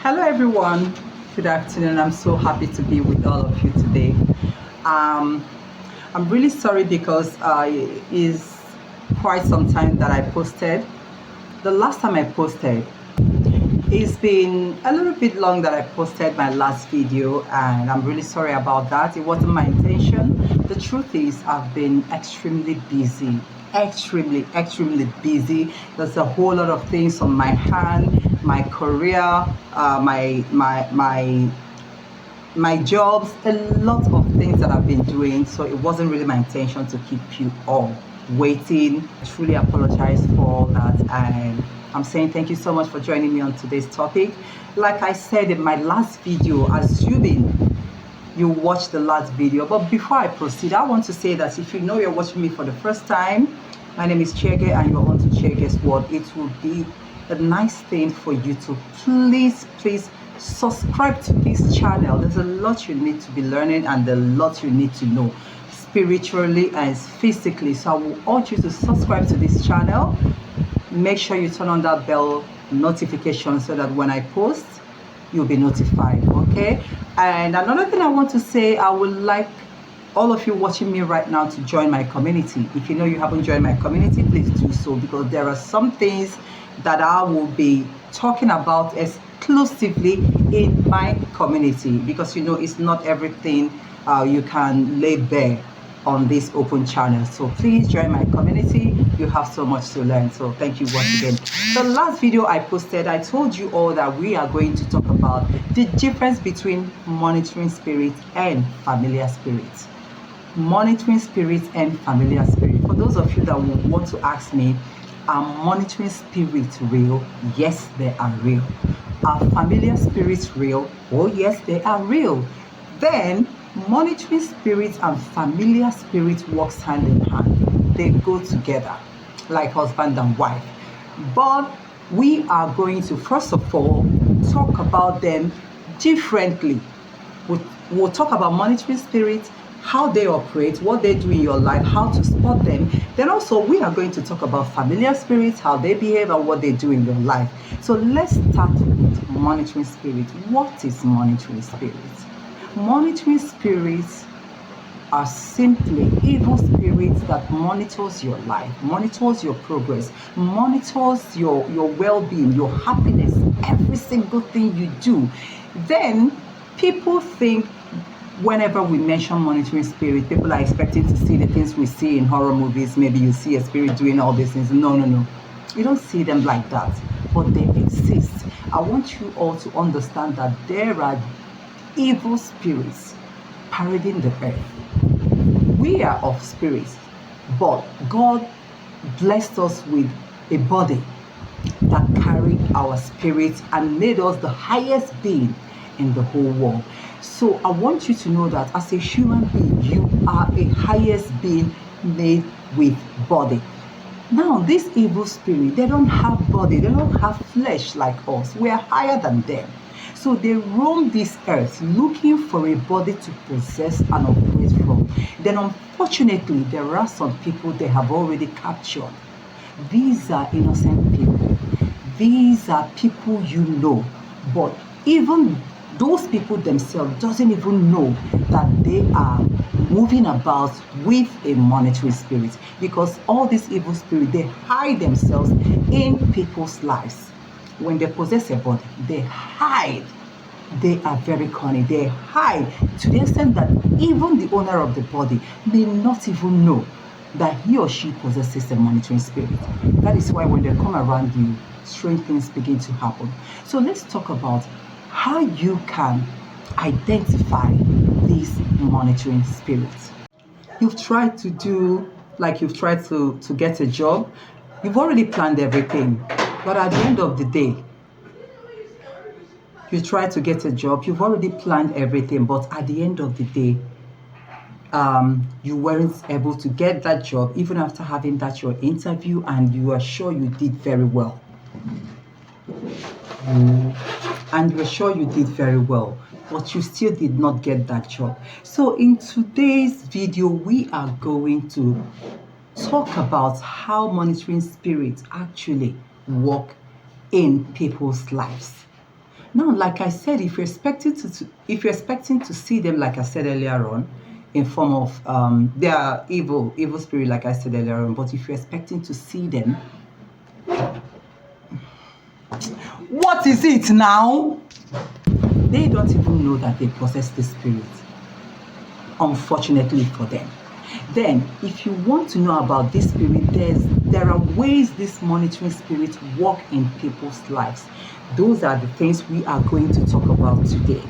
Hello, everyone. Good afternoon. I'm so happy to be with all of you today. Um, I'm really sorry because it's quite some time that I posted. The last time I posted, it's been a little bit long that I posted my last video, and I'm really sorry about that. It wasn't my intention. The truth is, I've been extremely busy, extremely busy. There's a whole lot of things on my hand, my career, my jobs, a lot of things that I've been doing. So it wasn't really my intention to keep you all waiting. I truly apologize for all that. And I'm saying thank you so much for joining me on today's topic. Like I said in my last video, assuming you watched the last video. But before I proceed, I want to say that if you know you're watching me for the first time, my name is Chege and you're on to Chege's World. It would be a nice thing for you to please subscribe to this channel. There's a lot you need to be learning and a lot you need to know spiritually and physically. So I will urge you to subscribe to this channel. Make sure you turn on that bell notification so that when I post, you'll be notified. Okay. And another thing I want to say, I would like all of you watching me right now to join my community. If you know you haven't joined my community, please do so, because there are some things that I will be talking about exclusively in my community, because you know it's not everything you can lay bare on this open channel. So please join my community. You have so much to learn. So thank you once again. The last video I posted, I told you all that we are going to talk about the difference between monitoring spirits and familiar spirits. Monitoring spirits and familiar spirits. For those of you that will want to ask me, are monitoring spirits real? Yes, they are real. Are familiar spirits real? Oh yes, they are real. Then monitoring spirits and familiar spirits works hand in hand. They go together like husband and wife. But we are going to first of all talk about them differently. We'll talk about monitoring spirits, how they operate, what they do in your life, how to spot them. Then also we are going to talk about familiar spirits, how they behave and what they do in your life. So let's start with monitoring spirits. What is monitoring spirits? Monitoring spirits are simply evil spirits that monitors your life, monitors your progress, monitors your well-being, your happiness, every single thing you do. Then people think whenever we mention monitoring spirit, people are expecting to see the things we see in horror movies. Maybe you see a spirit doing all these things. No. You don't see them like that, but they exist. I want you all to understand that there are evil spirits parading the earth. We are of spirits, but God blessed us with a body that carried our spirits and made us the highest being in the whole world. So I want you to know that as a human being, you are a highest being made with body. Now, this evil spirit, they don't have body, they don't have flesh like us. We are higher than them. So they roam this earth looking for a body to possess and operate from. Then unfortunately, there are some people they have already captured. These are innocent people. These are people you know. But even those people themselves doesn't even know that they are moving about with a monitoring spirit, because all these evil spirits, they hide themselves in people's lives. When they possess a body, they hide. They are very cunning. They hide to the extent that even the owner of the body may not even know that he or she possesses a monitoring spirit. That is why when they come around you, strange things begin to happen. So let's talk about how you can identify these monitoring spirits. You've tried to do, like you've tried to get a job. You've already planned everything. But at the end of the day, you try to get a job, you've already planned everything, but at the end of the day, you weren't able to get that job, even after having that your interview, and you are sure you did very well. And you're sure you did very well, but you still did not get that job. So in today's video, we are going to talk about how monitoring spirits actually work in people's lives. Now, like I said, if you're expecting to see them, like I said earlier on, in form of they are evil spirit, like I said earlier on. But if you're expecting to see them, what is it now? They don't even know that they possess the spirit, unfortunately for them. Then, if you want to know about this spirit, there are ways this monitoring spirit work in people's lives. Those are the things we are going to talk about today.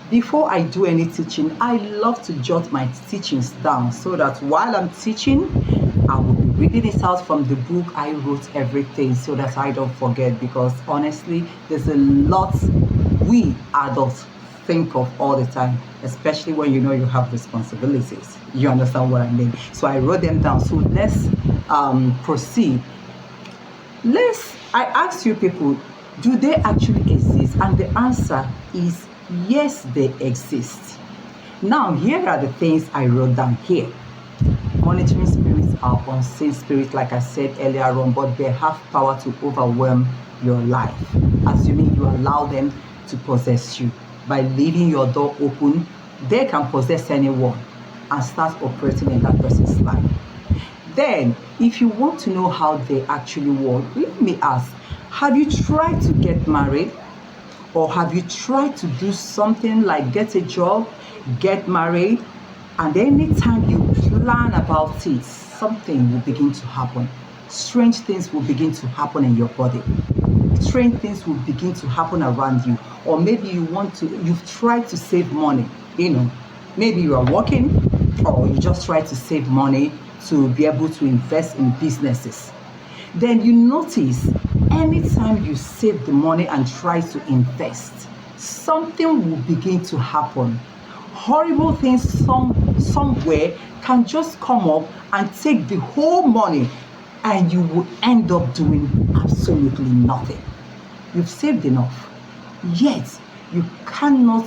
Before I do any teaching, I love to jot my teachings down so that while I'm teaching, I will be reading it out from the book. I wrote everything so that I don't forget, because honestly, there's a lot we adults think of all the time, especially when you know you have responsibilities. You understand what I mean? So I wrote them down. So let's proceed. I ask you people, do they actually exist? And the answer is yes, they exist. Now, here are the things I wrote down here. Monitoring spirits are unseen spirits, like I said earlier on, but they have power to overwhelm your life, assuming you allow them to possess you. By leaving your door open, they can possess anyone and start operating in that person's life. Then, if you want to know how they actually work, let me ask, have you tried to get married? Or have you tried to do something like get a job, get married, and anytime you plan about it, something will begin to happen. Strange things will begin to happen in your body. Strange things will begin to happen around you. Or maybe you've tried to save money. Maybe you are working, or you just try to save money to be able to invest in businesses. Then you notice anytime you save the money and try to invest, something will begin to happen. Horrible things somewhere can just come up and take the whole money, and you will end up doing absolutely nothing. You've saved enough, yet you cannot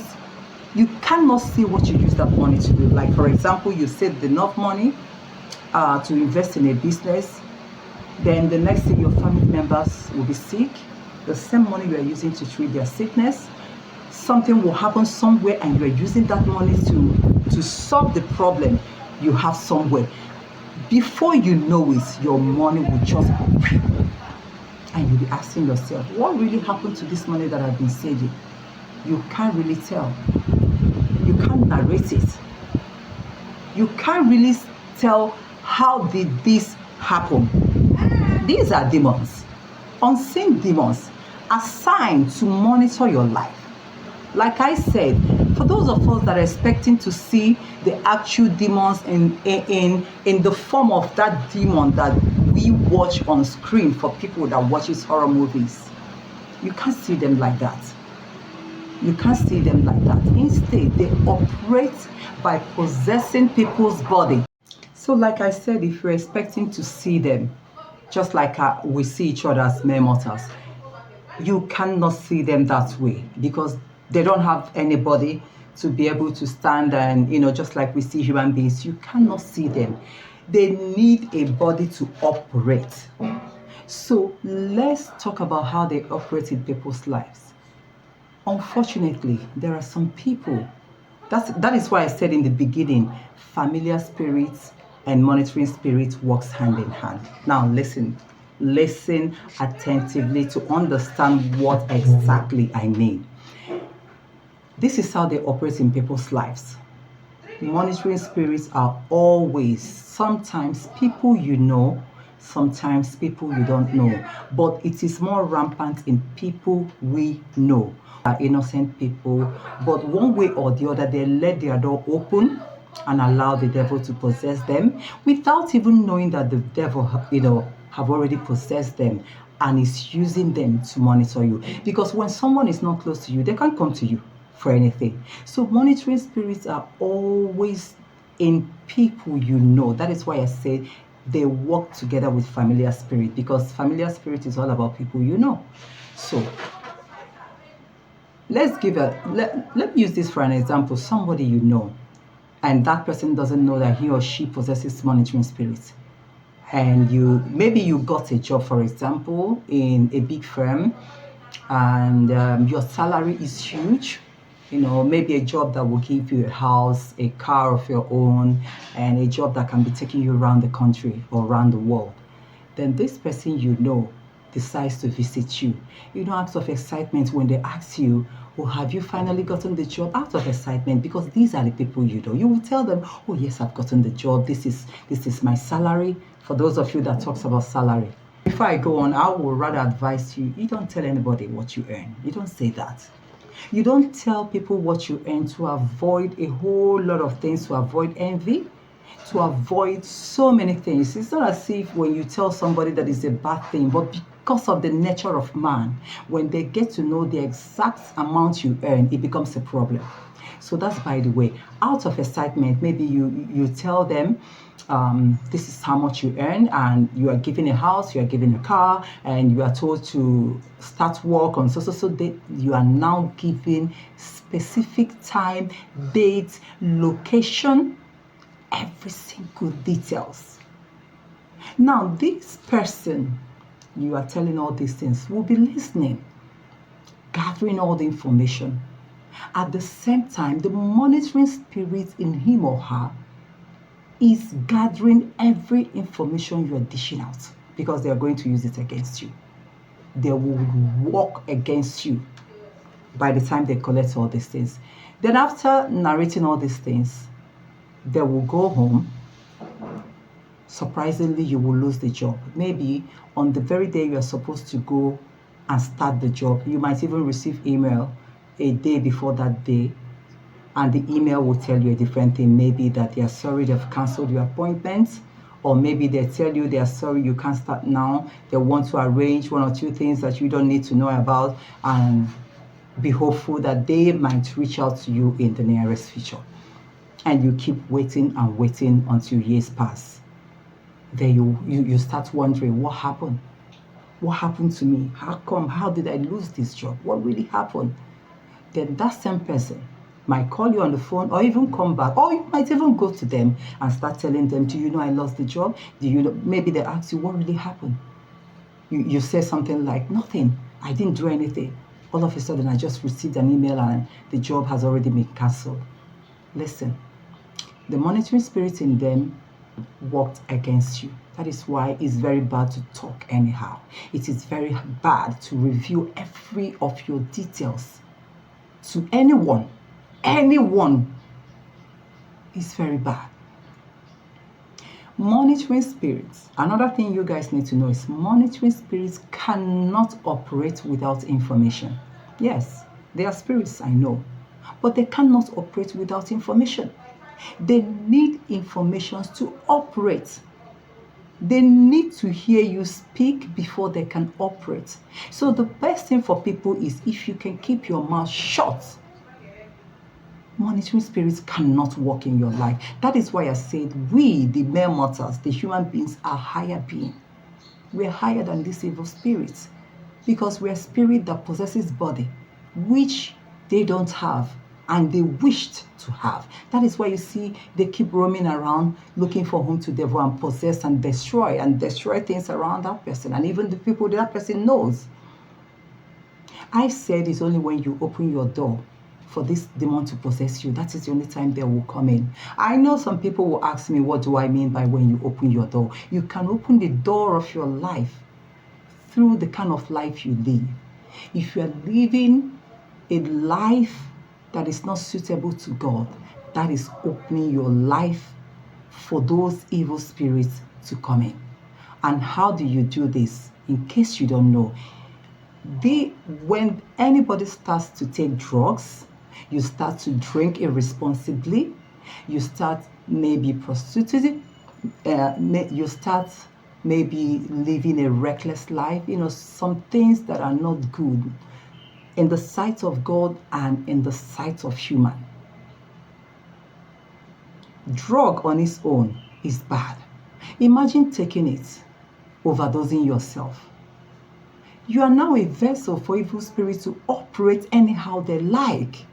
see what you use that money to do. Like, for example, you saved enough money to invest in a business. Then the next thing, your family members will be sick. The same money you are using to treat their sickness, something will happen somewhere, and you are using that money to solve the problem you have somewhere. Before you know it, your money will just go, and you'll be asking yourself, what really happened to this money that I've been saving? You can't really tell. You can't narrate it. You can't really tell how did this happen. These are demons, unseen demons, assigned to monitor your life. Like I said, for those of us that are expecting to see the actual demons in the form of that demon that we watch on screen, for people that watches horror movies, you can't see them like that. You can't see them like that. Instead, they operate by possessing people's body. So like I said, if you're expecting to see them, just like we see each other as mere mortals, you cannot see them that way, because they don't have anybody to be able to stand and, just like we see human beings, you cannot see them. They need a body to operate. So let's talk about how they operate in people's lives. Unfortunately, there are some people, that is why I said in the beginning, familiar spirits and monitoring spirits works hand in hand. Now listen attentively to understand what exactly I mean. This is how they operate in people's lives. Monitoring spirits are always, sometimes people you know, sometimes people you don't know, but it is more rampant in people we know. Are innocent people, but one way or the other, they let their door open and allow the devil to possess them without even knowing that the devil, have already possessed them and is using them to monitor you. Because when someone is not close to you, they can't come to you for anything. So monitoring spirits are always in people you know. That is why I say they work together with familiar spirit, because familiar spirit is all about people you know. So let me use this for an example. Somebody you know, and that person doesn't know that he or she possesses monitoring spirits. And maybe you got a job, for example, in a big firm, and your salary is huge, maybe a job that will give you a house, a car of your own, and a job that can be taking you around the country or around the world, then this person decides to visit you. Out of excitement when they ask you, oh, have you finally gotten the job? Out of excitement, because these are the people you will tell them, oh yes, I've gotten the job. This is my salary. For those of you that talks about salary. Before I go on, I would rather advise you don't tell anybody what you earn. You don't say that. You don't tell people what you earn to avoid a whole lot of things, to avoid envy, to avoid so many things. It's not as if when you tell somebody that is a bad thing, but because of the nature of man, when they get to know the exact amount you earn, it becomes a problem. So that's by the way. Out of excitement, maybe you tell them, this is how much you earn, and you are given a house, you are given a car, and you are told to start work on so date. You are now given specific time, date, location, every single details. Now, this person you are telling all these things will be listening, gathering all the information. At the same time, the monitoring spirit in him or her is gathering every information you are dishing out, because they are going to use it against you. They will work against you by the time they collect all these things. Then after narrating all these things, they will go home. Surprisingly, you will lose the job. Maybe on the very day you are supposed to go and start the job, you might even receive email a day before that day, and the email will tell you a different thing. Maybe that they are sorry they've canceled your appointment, or maybe they tell you they are sorry you can't start now. They want to arrange one or two things that you don't need to know about, and be hopeful that they might reach out to you in the nearest future. And you keep waiting and waiting until years pass. Then you start wondering, what happened? What happened to me? How come? How did I lose this job? What really happened? Then that same person might call you on the phone, or even come back, or you might even go to them and start telling them, do you know I lost the job? Do you know? Maybe they ask you, what really happened? You say something like, nothing, I didn't do anything. All of a sudden, I just received an email and the job has already been cancelled. Listen, the monitoring spirit in them worked against you. That is why it's very bad to talk anyhow. It is very bad to reveal every of your details to anyone. Anyone is very bad. Monitoring spirits. Another thing you guys need to know is monitoring spirits cannot operate without information. Yes, they are spirits, I know, but they cannot operate without information. They need information to operate. They need to hear you speak before they can operate. So the best thing for people is if you can keep your mouth shut. Monitoring spirits cannot work in your life. That is why I said we, the mere mortals, the human beings, are higher beings. We're higher than these evil spirits, because we're a spirit that possesses body, which they don't have and they wished to have. That is why you see they keep roaming around looking for whom to devour and possess and destroy things around that person, and even the people that person knows. I said it's only when you open your door for this demon to possess you, that is the only time they will come in. I know some people will ask me, what do I mean by when you open your door? You can open the door of your life through the kind of life you live. If you are living a life that is not suitable to God, that is opening your life for those evil spirits to come in. And how do you do this? In case you don't know, when anybody starts to take drugs, you start to drink irresponsibly, you start maybe prostituting, you start maybe living a reckless life, some things that are not good in the sight of God and in the sight of human. Drug on its own is bad. Imagine taking it, overdosing yourself. You are now a vessel for evil spirits to operate anyhow they like.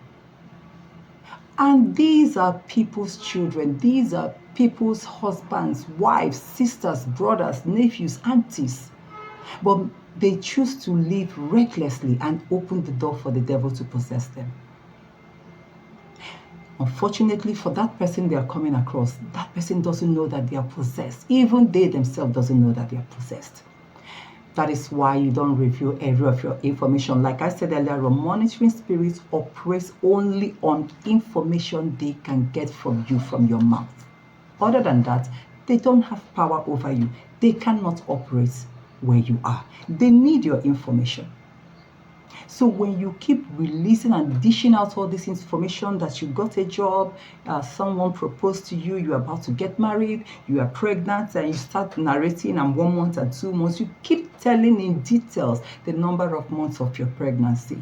And these are people's children. These are people's husbands, wives, sisters, brothers, nephews, aunties. But They choose to live recklessly and open the door for the devil to possess them. Unfortunately for that person they are coming across, that person doesn't know that they are possessed. Even they themselves doesn't know that they are possessed. That is why you don't review every of your information. Like I said earlier, monitoring spirits operates only on information they can get from you, from your mouth. Other than that, they don't have power over you. They cannot operate where you are. They need your information. So when you keep releasing and dishing out all this information that you got a job, someone proposed to you, you're about to get married, you are pregnant, and you start narrating and 1 month and 2 months, you keep telling in details the number of months of your pregnancy.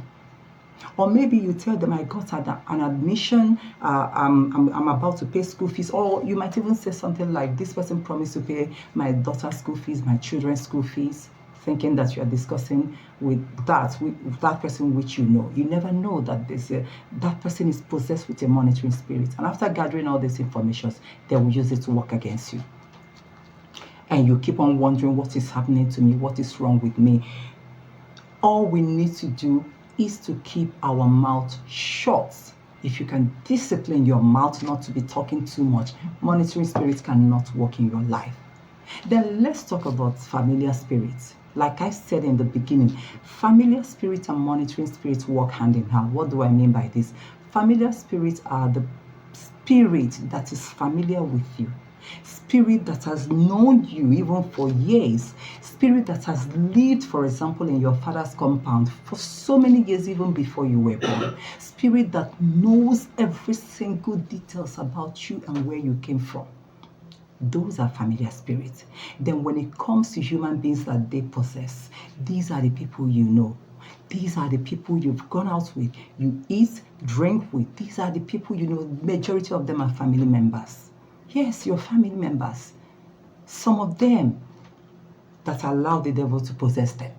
Or maybe you tell them, I got an admission, I'm about to pay school fees. Or you might even say something like, this person promised to pay my daughter's school fees, my children's school fees, thinking that you are discussing with that person which you know. You never know that that person is possessed with a monitoring spirit. And after gathering all these information, they will use it to work against you. And you keep on wondering, what is happening to me? What is wrong with me? All we need to do is to keep our mouth shut. If you can discipline your mouth not to be talking too much, monitoring spirits cannot work in your life. Then let's talk about familiar spirits. Like I said in the beginning, familiar spirits and monitoring spirits work hand in hand. What do I mean by this? Familiar spirits are the spirit that is familiar with you. Spirit that has known you even for years. Spirit that has lived, for example, in your father's compound for so many years, even before you were born. Spirit that knows every single details about you and where you came from. Those are familiar spirits. Then when it comes to human beings that they possess, these are the people you know. These are the people you've gone out with, you eat, drink with. These are the people you know. Majority of them are family members. Yes, your family members. Some of them that allow the devil to possess them.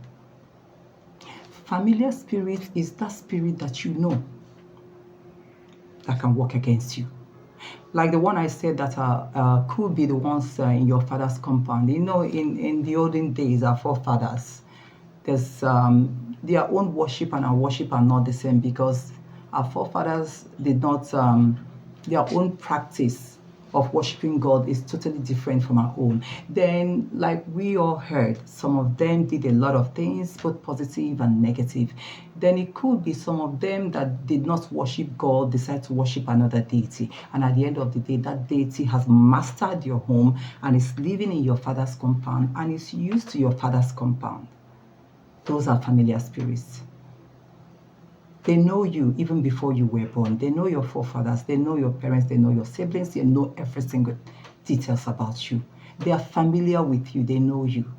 Familiar spirit is that spirit that you know that can work against you. Like the one I said that could be the ones in your father's compound. You know, in the olden days, our forefathers, there's their own worship and our worship are not the same, because our forefathers did not, their own practice of worshiping God is totally different from our own. Then, like we all heard, some of them did a lot of things, both positive and negative. Then it could be some of them that did not worship God, decide to worship another deity. And at the end of the day, that deity has mastered your home and is living in your father's compound and is used to your father's compound. Those are familiar spirits. They know you even before you were born. They know your forefathers. They know your parents. They know your siblings. They know every single details about you. They are familiar with you. They know you.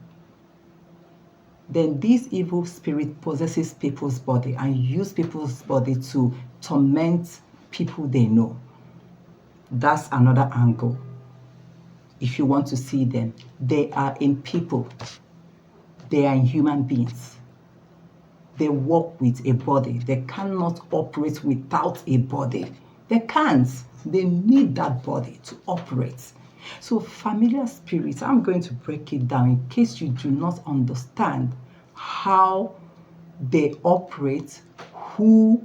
Then this evil spirit possesses people's body and uses people's body to torment people they know. That's another angle. If you want to see them, they are in people. They are in human beings. They work with a body. They cannot operate without a body. They can't. They need that body to operate. So familiar spirits, I'm going to break it down in case you do not understand how they operate, who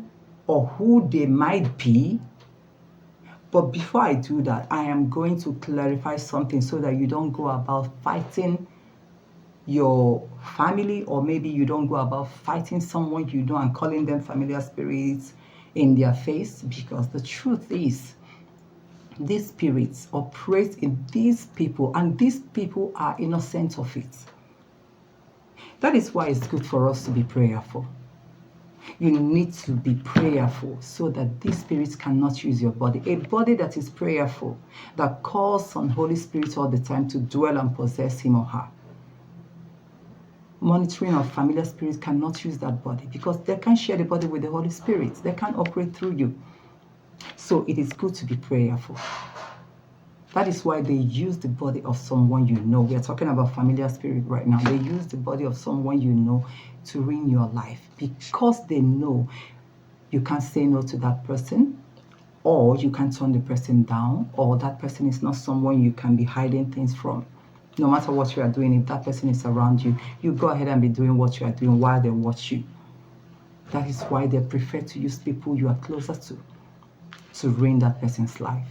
they might be. But before I do that, I am going to clarify something so that you don't go about fighting your family, or maybe you don't go about fighting someone you know and calling them familiar spirits in their face, because the truth is these spirits operate in these people and these people are innocent of it. That is why it's good for us to be prayerful. You need to be prayerful so that these spirits cannot use your body. A body that is prayerful, that calls on Holy Spirit all the time to dwell and possess him or her. Monitoring of familiar spirits cannot use that body because they can't share the body with the Holy Spirit. They can't operate through you. So it is good to be prayerful. That is why they use the body of someone you know. We are talking about familiar spirit right now. They use the body of someone you know to ruin your life because they know you can't say no to that person, or you can turn the person down, or that person is not someone you can be hiding things from. No matter what you are doing, if that person is around you, you go ahead and be doing what you are doing while they watch you. That is why they prefer to use people you are closer to ruin that person's life.